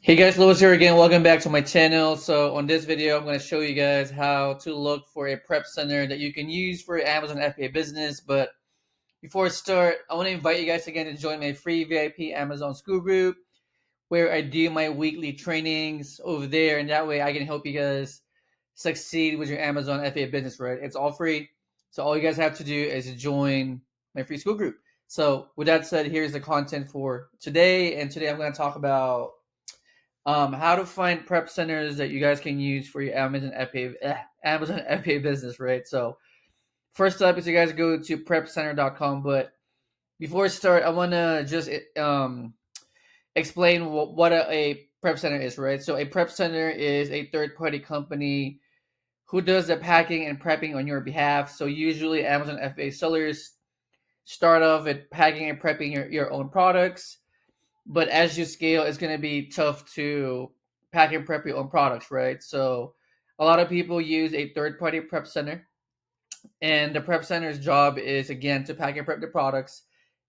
Hey guys, Lewis here again. Welcome back to my channel. So on this video, I'm going to show you guys how to look for a prep center that you can use for your Amazon FBA business. But before I start, I want to invite you guys again to join my free VIP Amazon school group where I do my weekly trainings over there. And that way I can help you guys succeed with your Amazon FBA business, right? It's all free. So all you guys have to do is join my free school group. So with that said, here's the content for today. And today I'm going to talk about how to find prep centers that you guys can use for your Amazon FBA business, right? So first up is you guys go to prepcenter.com. But before I start, I want to just explain what a prep center is, right? So a prep center is a third-party company who does the packing and prepping on your behalf. So usually Amazon FBA sellers start off with packing and prepping your own products, but as you scale, it's going to be tough to pack and prep your own products, right? So a lot of people use a third party prep center, and the prep center's job is again to pack and prep the products,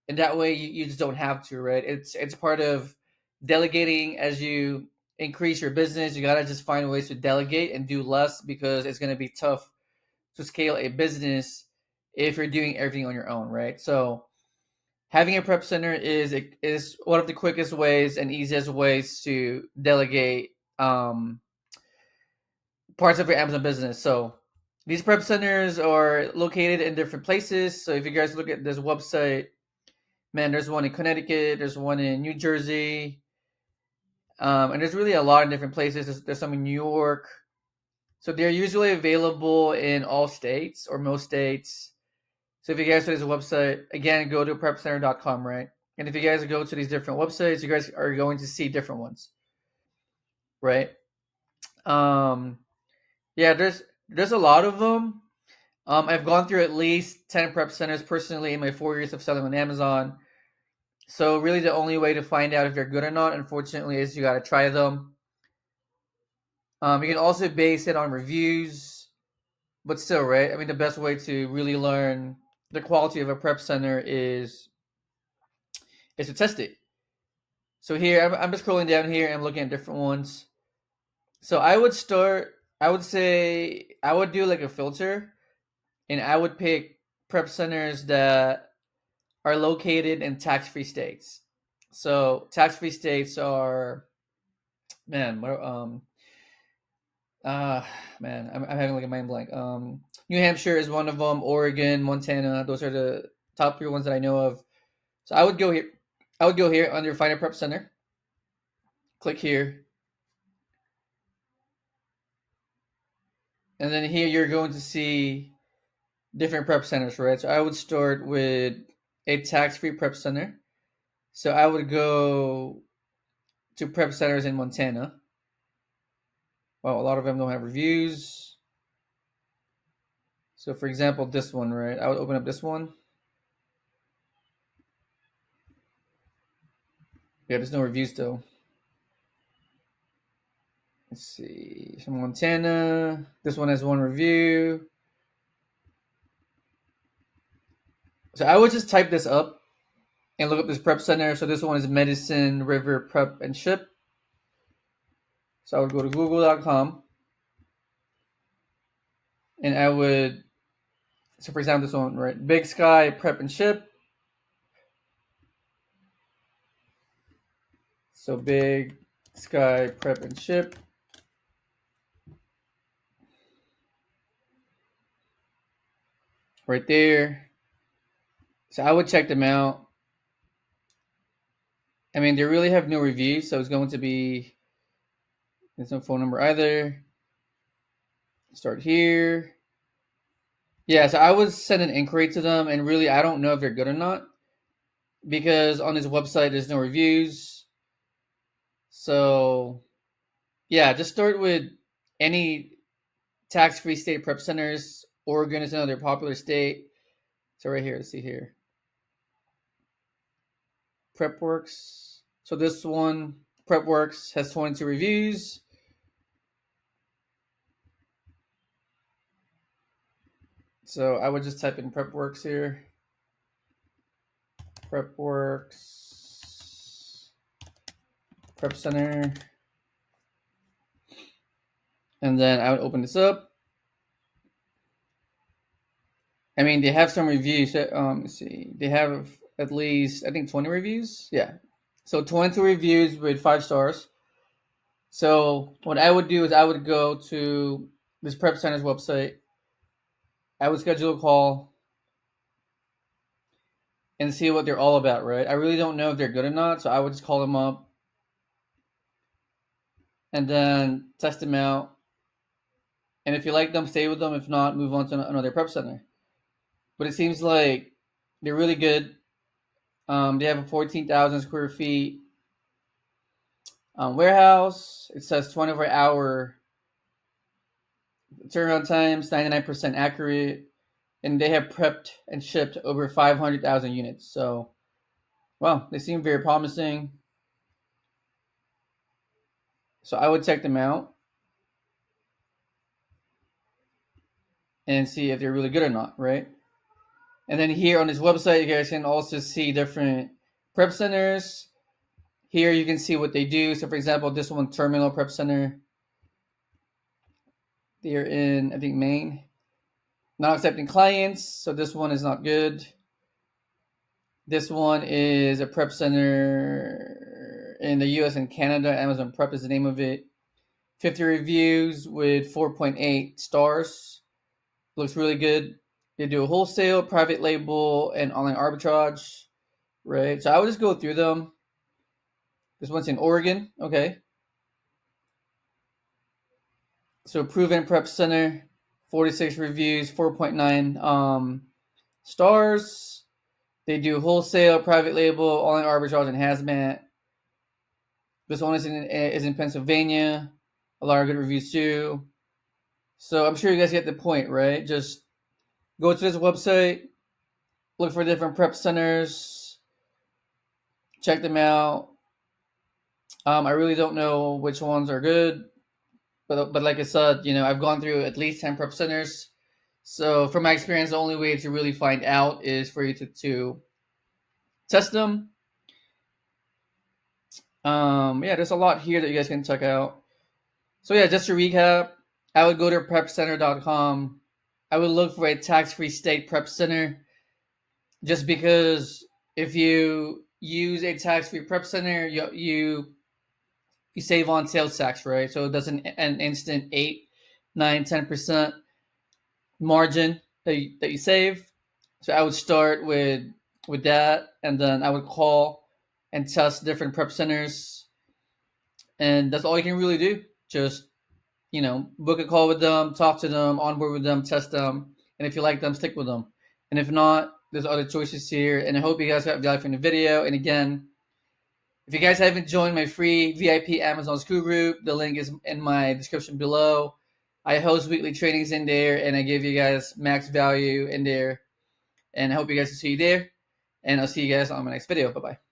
and that way you just don't have to, right? It's part of delegating. As you increase your business, you gotta just find ways to delegate and do less, because it's going to be tough to scale a business if you're doing everything on your own, right? So having a prep center is one of the quickest ways and easiest ways to delegate parts of your Amazon business. So these prep centers are located in different places. So if you guys look at this website, man, there's one in Connecticut, there's one in New Jersey, and there's really a lot of different places. There's some in New York. So they're usually available in all states or most states. So if you guys go to this website, again, go to prepcenter.com, right? And if you guys go to these different websites, you guys are going to see different ones, right? Um, yeah, there's a lot of them. I've gone through at least 10 prep centers personally in my 4 years of selling on Amazon. So really the only way to find out if they're good or not, unfortunately, is you got to try them. You can also base it on reviews, but still, right? I mean, the best way to really learn the quality of a prep center is to test it. So here, I'm just scrolling down here and I'm looking at different ones. So I would say, I would do like a filter, and I would pick prep centers that are located in tax-free states. So tax-free states are, man, uh, I'm having like a mind blank. New Hampshire is one of them, Oregon, Montana, those are the top three ones that I know of. So I would go here under Find a Prep Center, click here, and then here you're going to see different prep centers, right? So I would start with a tax-free prep center. So I would go to prep centers in Montana. Well, a lot of them don't have reviews. So for example, this one, right? I would open up this one. Yeah, there's no reviews though. Let's see. So Montana. This one has one review. So I would just type this up and look up this prep center. So this one is Medicine River Prep and Ship. So I would go to google.com, and I would, so for example, this one, right? Big Sky Prep and Ship. So Big Sky Prep and Ship. Right there. So I would check them out. I mean, they really have no reviews, so it's going to be, there's no phone number either. Start here. Yeah, so I would send an inquiry to them, and really, I don't know if they're good or not, because on this website there's no reviews. So yeah, just start with any tax-free state prep centers. Oregon is another popular state. So right here, let's see here, PrepWorks. So this one, PrepWorks, has 22 reviews. So I would just type in PrepWorks here. PrepWorks Prep Center. And then I would open this up. I mean, they have some reviews. Let's see, they have at least I think 20 reviews. Yeah, so 22 reviews with 5 stars. So what I would do is I would go to this prep center's website. I would schedule a call and see what they're all about. Right? I really don't know if they're good or not, so I would just call them up and then test them out. And if you like them, stay with them. If not, move on to another prep center. But it seems like they're really good. They have a 14,000 square feet warehouse. It says 24-hour turnaround times, 99% accurate, and they have prepped and shipped over 500,000 units. So, wow, they seem very promising. So I would check them out and see if they're really good or not, right? And then here on this website, you guys can also see different prep centers. Here you can see what they do. So, for example, this one, Terminal Prep Center. They're in, I think, Maine. Not accepting clients, so this one is not good. This one is a prep center in the US and Canada. Amazon Prep is the name of it. 50 reviews with 4.8 stars. Looks really good. They do a wholesale, private label, and online arbitrage. Right. So I would just go through them. This one's in Oregon. Okay. So Proven Prep Center, 46 reviews, 4.9 stars. They do wholesale, private label, online arbitrage, and hazmat. This one is in Pennsylvania. A lot of good reviews too. So I'm sure you guys get the point, right? Just go to this website, look for different prep centers, check them out. I really don't know which ones are good, but like I said, I've gone through at least 10 prep centers. So from my experience, the only way to really find out is for you to test them. Yeah, there's a lot here that you guys can check out. So yeah, just to recap, I would go to prepcenter.com. I would look for a tax-free state prep center, just because if you use a tax-free prep center, you save on sales tax, right? So it does an instant 8, 9, 10% margin that you save. So I would start with that, and then I would call and test different prep centers, and that's all you can really do. Just book a call with them, talk to them, onboard with them, test them, and if you like them, stick with them. And if not, there's other choices here. And I hope you guys got value from the video. And again, if you guys haven't joined my free VIP Amazon School Group, the link is in my description below. I host weekly trainings in there, and I give you guys max value in there. And I hope you guys will see you there. And I'll see you guys on my next video. Bye-bye.